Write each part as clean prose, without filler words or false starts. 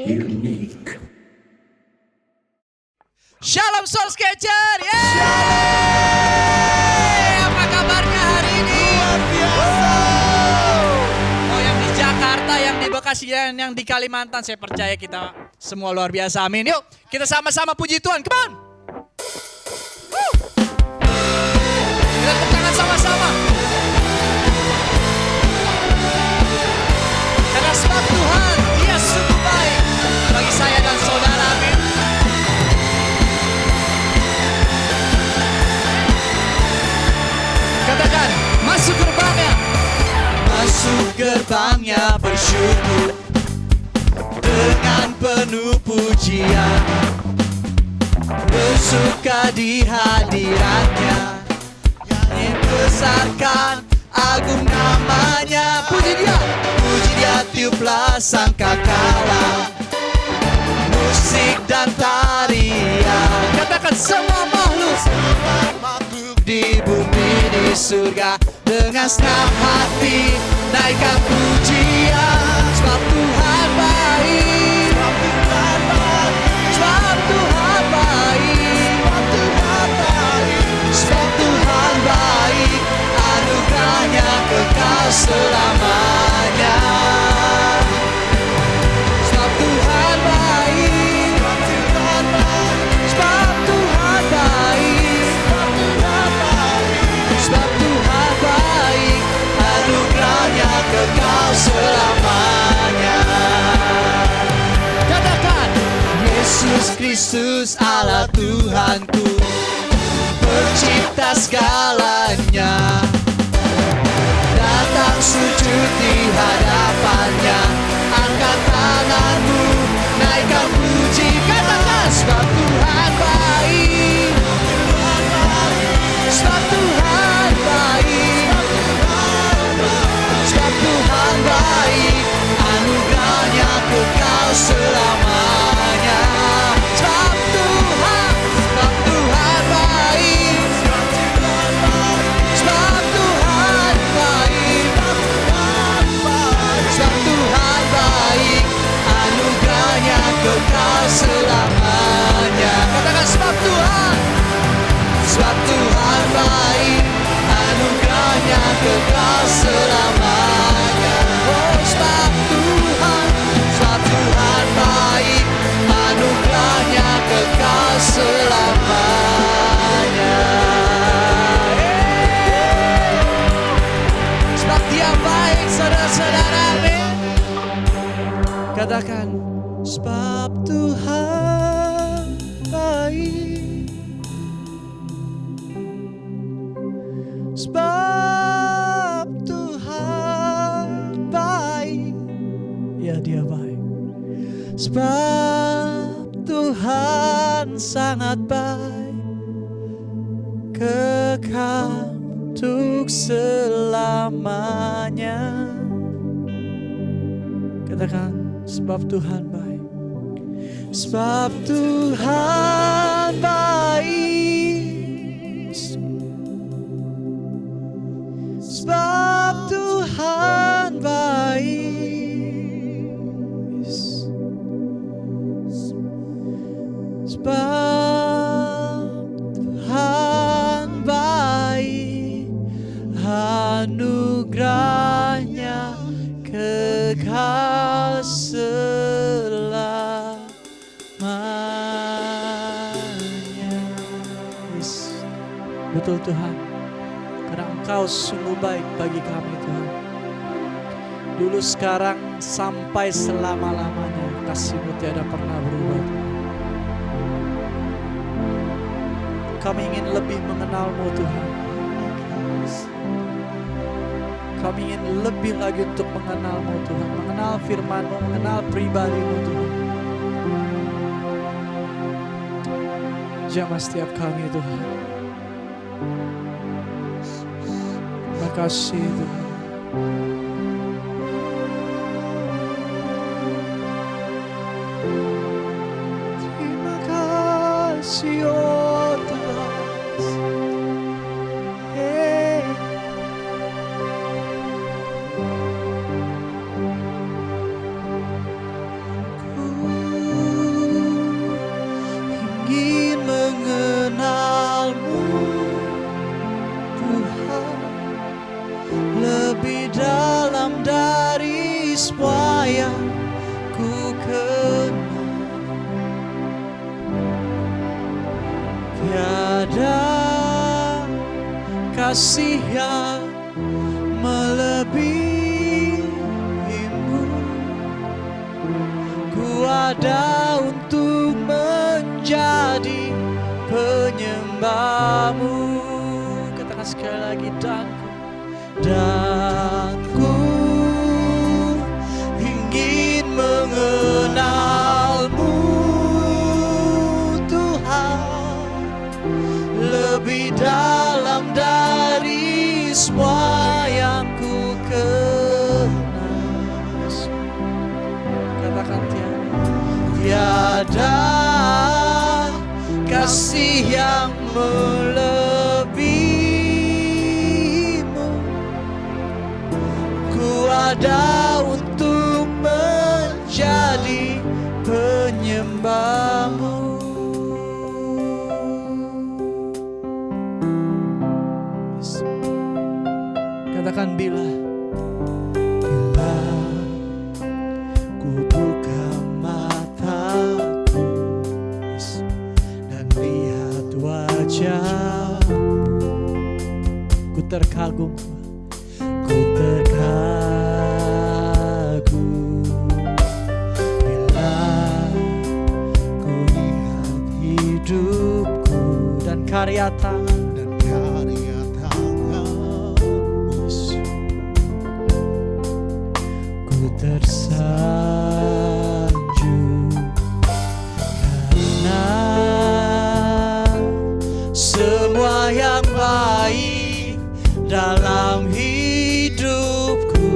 Unique. Shalom Soul Sketcher. Yeay! Apa kabarnya hari ini? Luar biasa. Oh, yang di Jakarta, yang di Bekasi, dan yang di Kalimantan, saya percaya kita semua luar biasa. Amin. Yuk, kita sama-sama puji Tuhan. Come on. Woo! Kita tepuk tangan sama-sama. Karena sebab Tuhan, Dia sungguh baik bagi saya dan saudara. Amin. Katakan, masuk gerbangnya. Masuk gerbangnya bersyukur dengan penuh pujian, bersuka di hadiratnya, yang besarkan agung namanya. Puji dia tiuplah sangkakala, musik dan tarian. Katakan semua makhluk di bumi di surga, dengan senang hati naikkan pujian. Sebab Tuhan baik, sebab Tuhan baik, sebab Tuhan baik, anugerahnya kekal selamanya. Sebab Tuhan baik, sebab Tuhan baik, sebab Tuhan baik, anugerahnya kekal selamanya. Katakan, Yesus Kristus Allah Tuhanku, pencipta segalanya, datang sujud di hadapannya, angkat tanganmu, naikkan puji. Katakan, sebab Tuhan baik, sebab Tuhan baik, sebab Tuhan baik, anugerahnya kekal selamanya. Sebab Tuhan baik, sebab Tuhan baik, sebab Tuhan baik, anugerahnya kekal selamanya. Katakan, sebab Tuhan baik, anugerahnya kekal selamanya. Oh, sebab Tuhan baik, anugerahnya kekal selamanya. Sebab Dia baik, saudara-saudara. Amin. Katakan, sebab Tuhan baik, sebab Tuhan baik. Ya, Dia baik. Sebab Tuhan sangat baik, kekal untuk selamanya. Katakan, sebab Tuhan baik, sebab Tuhan baik, sebab Tuhan baik, sebab Tuhan baik, anugerahnya kekal selamanya. Yes. Betul Tuhan, karena Engkau sungguh baik bagi kami Tuhan. Dulu, sekarang, sampai selama-lamanya kasih-Mu tiada pernah berubah Tuhan. Kami ingin lebih mengenal-Mu Tuhan. Kami ingin lebih lagi untuk mengenal-Mu Tuhan, mengenal firman-Mu, mengenal pribadi-Mu Tuhan. Jamah setiap kami Tuhan. Terima kasih Tuhan. Terima kasih oh Tuhan. lebih dalam dari semua yang ku kenal. Tiada kasih yang melebihimu. Ku ada untuk menjadi penyembahmu. Katakan sekali lagi, dan ku ingin mengenalmu Tuhan, lebih dalam dari semua yang ku kenal. Katakan tiada kasih yang melebihimu. Ku ada untuk menjadi penyembahmu. Katakan bila ku buka mataku dan lihat wajahmu, ku terkagum, bila ku lihat hidupku dan karya tangan. Tersanjung karena semua yang baik dalam hidupku.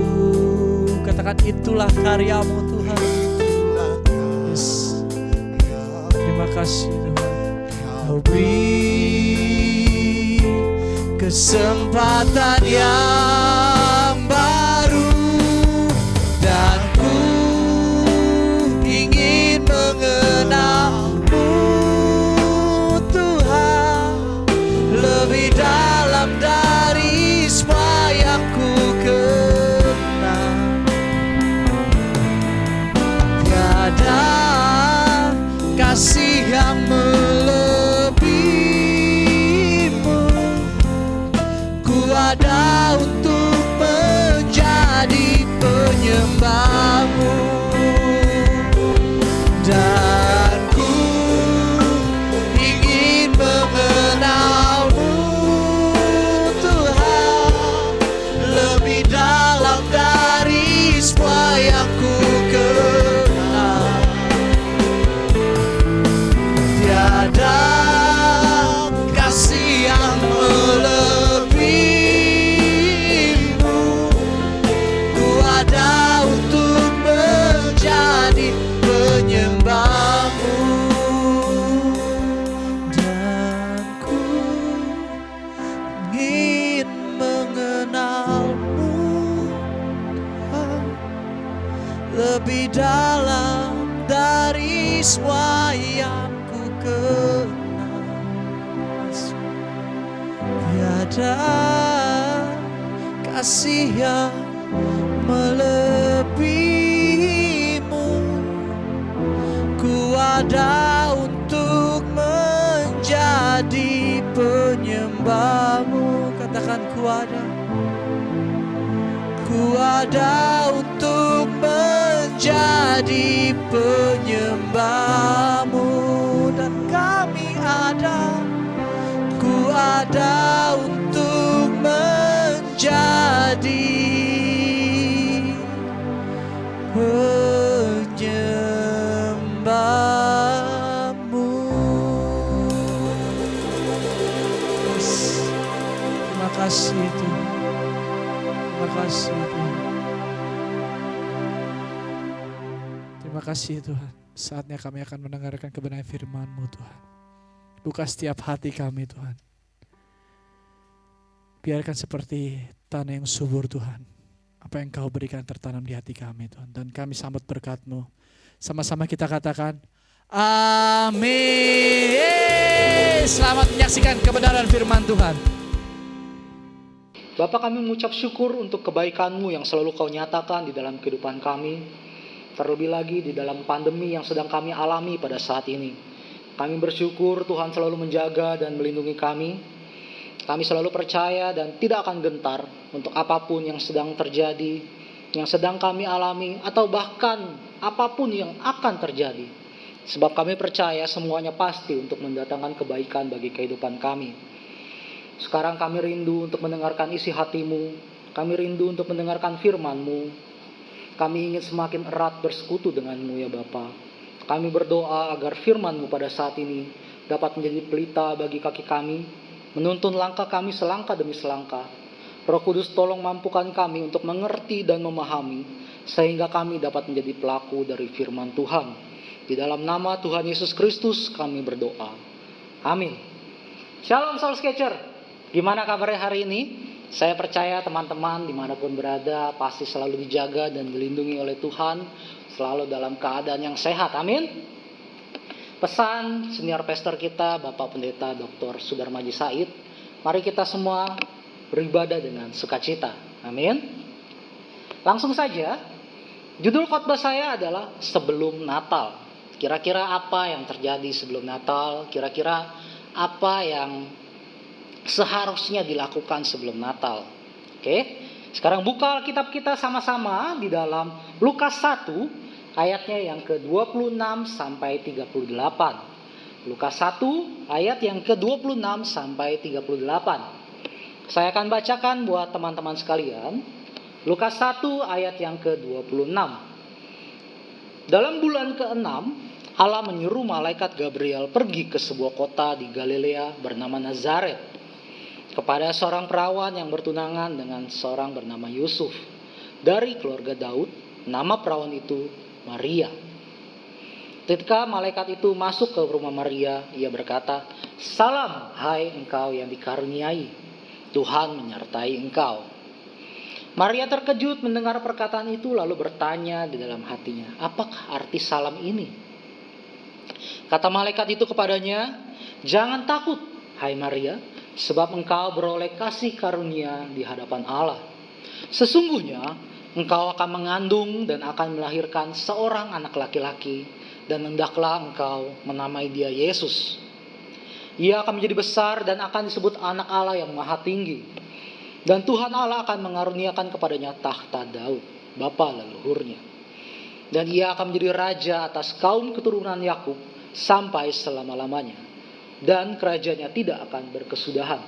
Katakan itulah karyamu Tuhan. Yes. Terima kasih Tuhan. Kau beri kesempatan yang baru. Dan ku ingin mengenalmu Tuhan, lebih dalam dari semua yang ku kenal. Tiada kasih yang melebihimu. Ku ada untuk menjadi penyembahmu, dan ku ingin mengenalmu Tuhan, lebih dalam dari semua yang ku kenal. Tiada kasih yang melebihimu. Ku ada untuk menjadi penyembahmu, dan ku ingin mengenalmu lebih dalam dari semua yang ku kenal. Tiada kasih yang melebihimu. Ku ada untuk menjadi penyembahmu. Katakan ku ada untuk menjadi penyembahmu, dan kami ada, ku ada untuk menjadi penyembahmu. Terima kasih Tuhan. Terima kasih Tuhan. Terima kasih Tuhan. Saatnya kami akan mendengarkan kebenaran firman-Mu Tuhan. Buka setiap hati kami Tuhan. Biarkan seperti tanah yang subur Tuhan. Apa yang Kau berikan tertanam di hati kami Tuhan. Dan kami sambut berkat-Mu. Sama-sama kita katakan amin. Selamat menyaksikan kebenaran firman Tuhan. Bapa, kami mengucap syukur untuk kebaikan-Mu yang selalu Kau nyatakan di dalam kehidupan kami. Terlebih lagi di dalam pandemi yang sedang kami alami pada saat ini. Kami bersyukur Tuhan selalu menjaga dan melindungi kami. Kami selalu percaya dan tidak akan gentar untuk apapun yang sedang terjadi, yang sedang kami alami, atau bahkan apapun yang akan terjadi. Sebab kami percaya semuanya pasti untuk mendatangkan kebaikan bagi kehidupan kami. Sekarang kami rindu untuk mendengarkan isi hati-Mu. Kami rindu untuk mendengarkan firman-Mu. Kami ingin semakin erat bersekutu dengan-Mu ya Bapa. Kami berdoa agar firman-Mu pada saat ini dapat menjadi pelita bagi kaki kami, menuntun langkah kami selangkah demi selangkah. Roh Kudus, tolong mampukan kami untuk mengerti dan memahami, sehingga kami dapat menjadi pelaku dari firman Tuhan. Di dalam nama Tuhan Yesus Kristus kami berdoa. Amin. Shalom Soul Sketcher. Gimana kabarnya hari ini? Saya percaya teman-teman dimanapun berada pasti selalu dijaga dan dilindungi oleh Tuhan, selalu dalam keadaan yang sehat. Amin. Pesan senior pastor kita, Bapak Pendeta Dr. Sudarmaji Said, mari kita semua beribadah dengan sukacita. Amin. Langsung saja, judul khotbah saya adalah sebelum Natal. Kira-kira apa yang terjadi sebelum Natal? Kira-kira apa yang seharusnya dilakukan sebelum Natal? Oke. Sekarang buka Alkitab kita sama-sama di dalam Lukas 1 ayatnya yang ke-26 sampai 38. Lukas 1 ayat yang ke-26 sampai 38. Saya akan bacakan buat teman-teman sekalian. Lukas 1 ayat yang ke-26. Dalam bulan ke-6, Allah menyuruh malaikat Gabriel pergi ke sebuah kota di Galilea bernama Nazaret, kepada seorang perawan yang bertunangan dengan seorang bernama Yusuf dari keluarga Daud. Nama perawan itu Maria. Ketika malaikat itu masuk ke rumah Maria, ia berkata, "Salam, hai engkau yang dikaruniai, Tuhan menyertai engkau." Maria terkejut mendengar perkataan itu, lalu bertanya di dalam hatinya, "Apakah arti salam ini?" Kata malaikat itu kepadanya, "Jangan takut, hai Maria, sebab engkau beroleh kasih karunia di hadapan Allah. Sesungguhnya engkau akan mengandung dan akan melahirkan seorang anak laki-laki, dan hendaklah engkau menamai dia Yesus. Ia akan menjadi besar dan akan disebut anak Allah yang maha tinggi. Dan Tuhan Allah akan mengaruniakan kepadanya tahta Daud, bapa leluhurnya. Dan ia akan menjadi raja atas kaum keturunan Yakub sampai selama-lamanya. Dan kerajaannya tidak akan berkesudahan."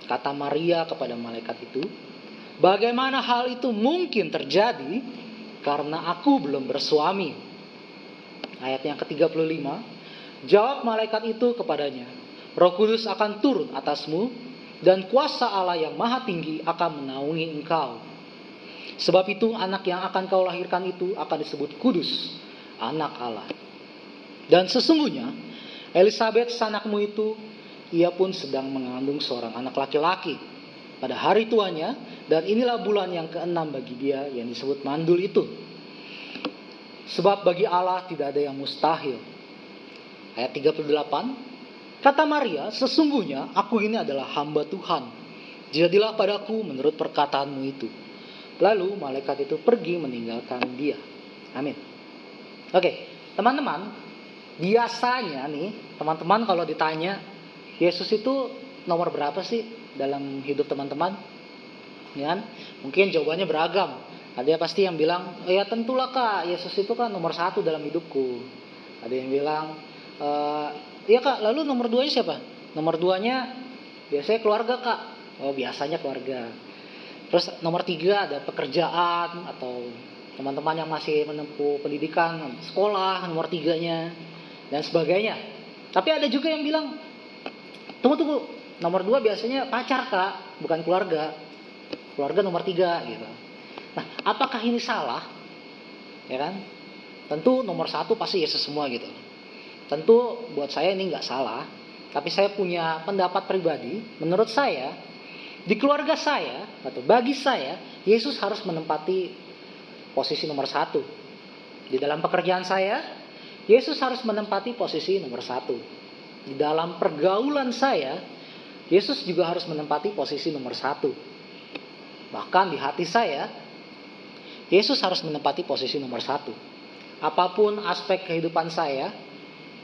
Kata Maria kepada malaikat itu, "Bagaimana hal itu mungkin terjadi karena aku belum bersuami?" Ayat yang ke-35, jawab malaikat itu kepadanya, "Roh Kudus akan turun atasmu, dan kuasa Allah yang maha tinggi akan menaungi engkau. Sebab itu anak yang akan kau lahirkan itu akan disebut kudus, anak Allah. Dan sesungguhnya Elisabet sanakmu itu, ia pun sedang mengandung seorang anak laki-laki pada hari tuanya, dan inilah bulan yang ke-6 bagi dia yang disebut mandul itu. Sebab bagi Allah tidak ada yang mustahil." Ayat 38, kata Maria, "Sesungguhnya aku ini adalah hamba Tuhan. Jadilah padaku menurut perkataanmu itu." Lalu malaikat itu pergi meninggalkan dia. Amin. Oke, teman-teman. Biasanya nih, teman-teman kalau ditanya, Yesus itu nomor berapa sih dalam hidup teman-teman? Ya, mungkin jawabannya beragam. Ada pasti yang bilang, "Ya tentulah Kak, Yesus itu kan nomor 1 dalam hidupku." Ada yang bilang, "Ya Kak, lalu nomor 2-nya siapa?" Nomor 2-nya biasanya keluarga Kak. Oh, biasanya keluarga. Terus nomor 3 ada pekerjaan, atau teman-teman yang masih menempuh pendidikan, sekolah, nomor 3-nya. Dan sebagainya. Tapi ada juga yang bilang, tunggu, nomor 2 biasanya pacar Kak, bukan keluarga. Keluarga nomor 3 gitu. Nah, apakah ini salah? Ya kan? Tentu nomor 1 pasti Yesus semua gitu. Tentu buat saya ini gak salah. Tapi saya punya pendapat pribadi. Menurut saya, di keluarga saya, atau bagi saya, Yesus harus menempati posisi nomor 1. Di dalam pekerjaan saya, Yesus harus menempati posisi nomor 1. Di dalam pergaulan saya, Yesus juga harus menempati posisi nomor 1. Bahkan di hati saya, Yesus harus menempati posisi nomor 1. Apapun aspek kehidupan saya,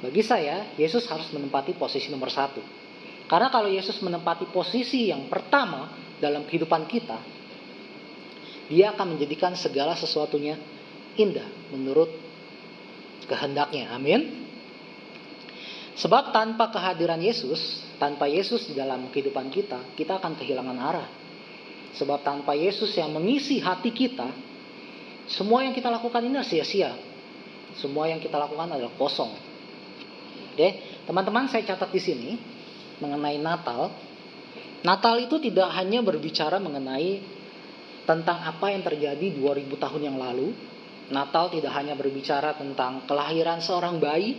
bagi saya, Yesus harus menempati posisi nomor 1. Karena kalau Yesus menempati posisi yang pertama dalam kehidupan kita, Dia akan menjadikan segala sesuatunya indah menurut kehendaknya. Amin. Sebab tanpa kehadiran Yesus, tanpa Yesus di dalam kehidupan kita, kita akan kehilangan arah. Sebab tanpa Yesus yang mengisi hati kita, semua yang kita lakukan ini sia-sia. Semua yang kita lakukan adalah kosong. Oke, teman-teman, saya catat di sini mengenai Natal. Natal itu tidak hanya berbicara mengenai tentang apa yang terjadi 2000 tahun yang lalu. Natal tidak hanya berbicara tentang kelahiran seorang bayi.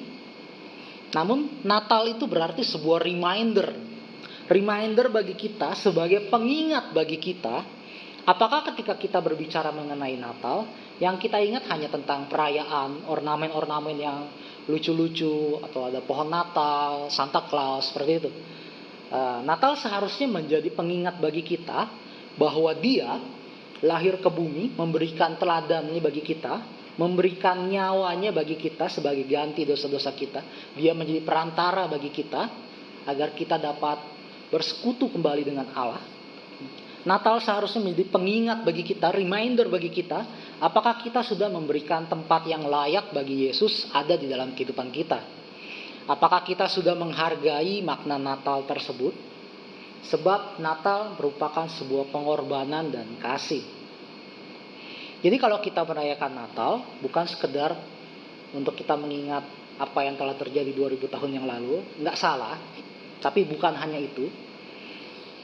Namun Natal itu berarti sebuah reminder bagi kita, sebagai pengingat bagi kita. Apakah ketika kita berbicara mengenai Natal, yang kita ingat hanya tentang perayaan, ornamen-ornamen yang lucu-lucu, atau ada pohon Natal, Santa Claus, seperti itu. Natal seharusnya menjadi pengingat bagi kita bahwa Dia lahir ke bumi, memberikan teladannya bagi kita, memberikan nyawanya bagi kita sebagai ganti dosa-dosa kita. Dia menjadi perantara bagi kita agar kita dapat bersekutu kembali dengan Allah. Natal seharusnya menjadi pengingat bagi kita, reminder bagi kita, apakah kita sudah memberikan tempat yang layak bagi Yesus ada di dalam kehidupan kita. Apakah kita sudah menghargai makna Natal tersebut? Sebab Natal merupakan sebuah pengorbanan dan kasih. Jadi kalau kita merayakan Natal, bukan sekedar untuk kita mengingat apa yang telah terjadi 2000 tahun yang lalu, nggak salah, tapi bukan hanya itu.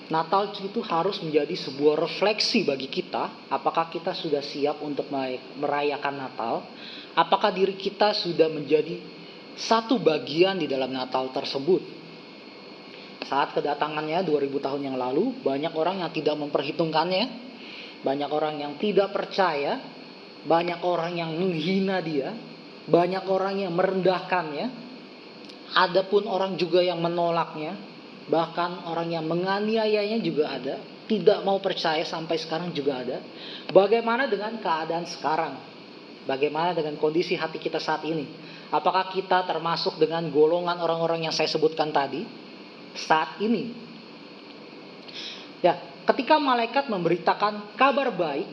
Natal itu harus menjadi sebuah refleksi bagi kita, apakah kita sudah siap untuk merayakan Natal, apakah diri kita sudah menjadi satu bagian di dalam Natal tersebut. Saat kedatangannya 2000 tahun yang lalu, banyak orang yang tidak memperhitungkannya, banyak orang yang tidak percaya, banyak orang yang menghina Dia, banyak orang yang merendahkannya, ada pun orang juga yang menolaknya, bahkan orang yang menganiayanya juga ada, tidak mau percaya sampai sekarang juga ada. Bagaimana dengan keadaan sekarang? Bagaimana dengan kondisi hati kita saat ini? Apakah kita termasuk dengan golongan orang-orang yang saya sebutkan tadi saat ini? Ya, ketika malaikat memberitakan kabar baik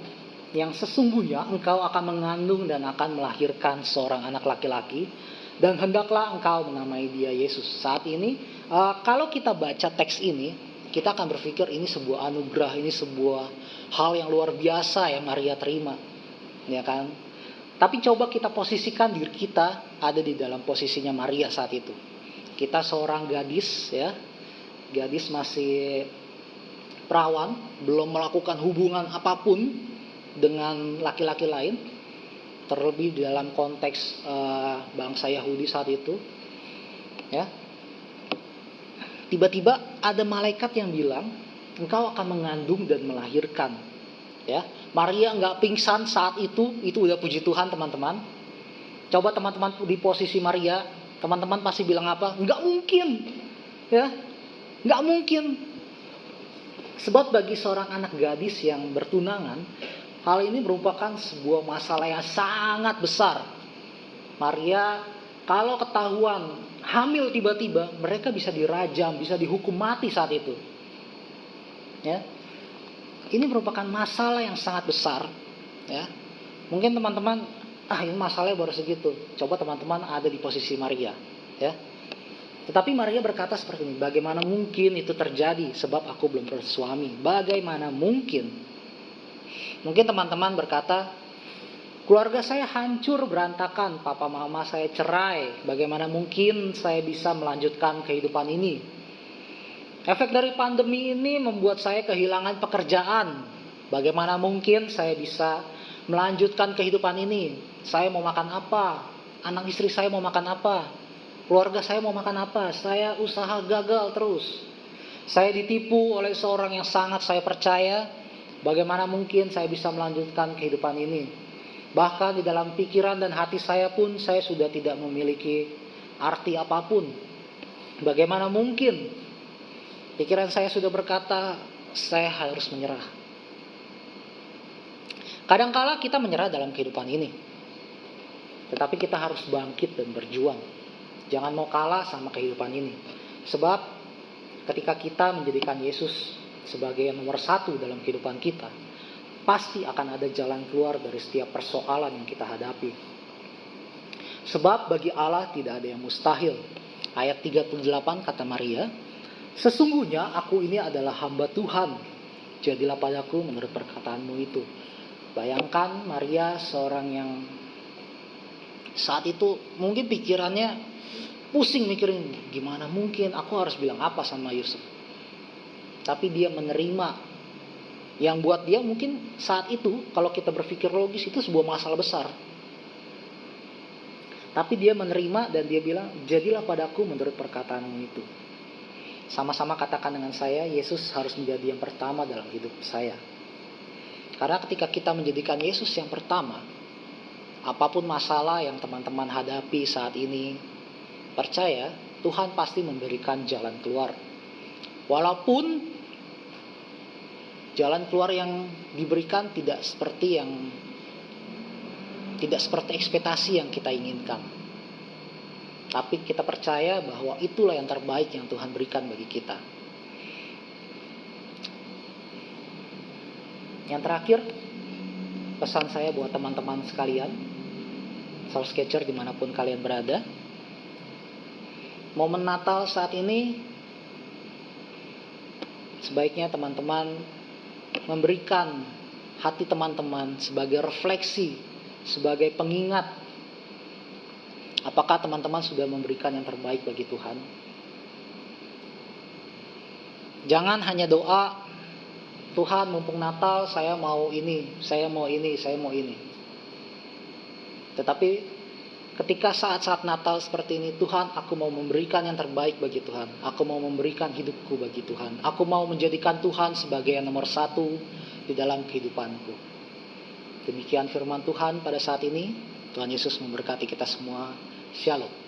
yang sesungguhnya engkau akan mengandung dan akan melahirkan seorang anak laki-laki, dan hendaklah engkau menamai dia Yesus. Saat ini, kalau kita baca teks ini, kita akan berpikir ini sebuah anugerah, ini sebuah hal yang luar biasa yang Maria terima, ya kan? Tapi coba kita posisikan diri kita ada di dalam posisinya Maria saat itu. Kita seorang gadis, ya, gadis masih perawan, belum melakukan hubungan apapun dengan laki-laki lain, terlebih di dalam konteks bangsa Yahudi saat itu, ya. Tiba-tiba ada malaikat yang bilang, engkau akan mengandung dan melahirkan, ya. Maria nggak pingsan saat itu udah puji Tuhan, teman-teman. Coba teman-teman di posisi Maria, teman-teman pasti bilang apa? Nggak mungkin, ya, nggak mungkin. Sebab bagi seorang anak gadis yang bertunangan, hal ini merupakan sebuah masalah yang sangat besar. Maria, kalau ketahuan hamil tiba-tiba, mereka bisa dirajam, bisa dihukum mati saat itu. Ya, ini merupakan masalah yang sangat besar. Ya, mungkin teman-teman, ini masalahnya baru segitu. Coba teman-teman ada di posisi Maria, ya. Tetapi Maria berkata seperti ini, bagaimana mungkin itu terjadi sebab aku belum bersuami? Bagaimana mungkin? Mungkin teman-teman berkata, keluarga saya hancur berantakan, papa mama saya cerai, bagaimana mungkin saya bisa melanjutkan kehidupan ini? Efek dari pandemi ini membuat saya kehilangan pekerjaan, bagaimana mungkin saya bisa melanjutkan kehidupan ini? Saya mau makan apa? Anak istri saya mau makan apa? Keluarga saya mau makan apa? Saya usaha gagal terus. Saya ditipu oleh seorang yang sangat saya percaya. Bagaimana mungkin saya bisa melanjutkan kehidupan ini? Bahkan di dalam pikiran dan hati saya pun saya sudah tidak memiliki arti apapun. Bagaimana mungkin? Pikiran saya sudah berkata, saya harus menyerah. Kadangkala kita menyerah dalam kehidupan ini. Tetapi kita harus bangkit dan berjuang. Jangan mau kalah sama kehidupan ini. Sebab ketika kita menjadikan Yesus sebagai yang nomor satu dalam kehidupan kita, pasti akan ada jalan keluar dari setiap persoalan yang kita hadapi. Sebab bagi Allah tidak ada yang mustahil. Ayat 38 kata Maria, sesungguhnya aku ini adalah hamba Tuhan, jadilah padaku menurut perkataanmu itu. Bayangkan Maria, seorang yang saat itu mungkin pikirannya pusing mikirin, gimana mungkin aku harus bilang apa sama Yusuf. Tapi dia menerima yang buat dia mungkin saat itu, kalau kita berpikir logis, itu sebuah masalah besar. Tapi dia menerima dan dia bilang, jadilah padaku menurut perkataanmu itu. Sama-sama katakan dengan saya, Yesus harus menjadi yang pertama dalam hidup saya. Karena ketika kita menjadikan Yesus yang pertama, apapun masalah yang teman-teman hadapi saat ini, percaya Tuhan pasti memberikan jalan keluar. Walaupun jalan keluar yang diberikan tidak seperti ekspektasi yang kita inginkan. Tapi kita percaya bahwa itulah yang terbaik yang Tuhan berikan bagi kita. Yang terakhir, pesan saya buat teman-teman sekalian, Soul Sketcher dimanapun kalian berada, momen Natal saat ini, sebaiknya teman-teman memberikan hati teman-teman sebagai refleksi, sebagai pengingat. Apakah teman-teman sudah memberikan yang terbaik bagi Tuhan? Jangan hanya doa, Tuhan mumpung Natal saya mau ini, saya mau ini, saya mau ini. Tetapi ketika saat-saat Natal seperti ini, Tuhan, aku mau memberikan yang terbaik bagi Tuhan. Aku mau memberikan hidupku bagi Tuhan. Aku mau menjadikan Tuhan sebagai yang nomor satu di dalam kehidupanku. Demikian firman Tuhan pada saat ini. Tuhan Yesus memberkati kita semua. Shalom.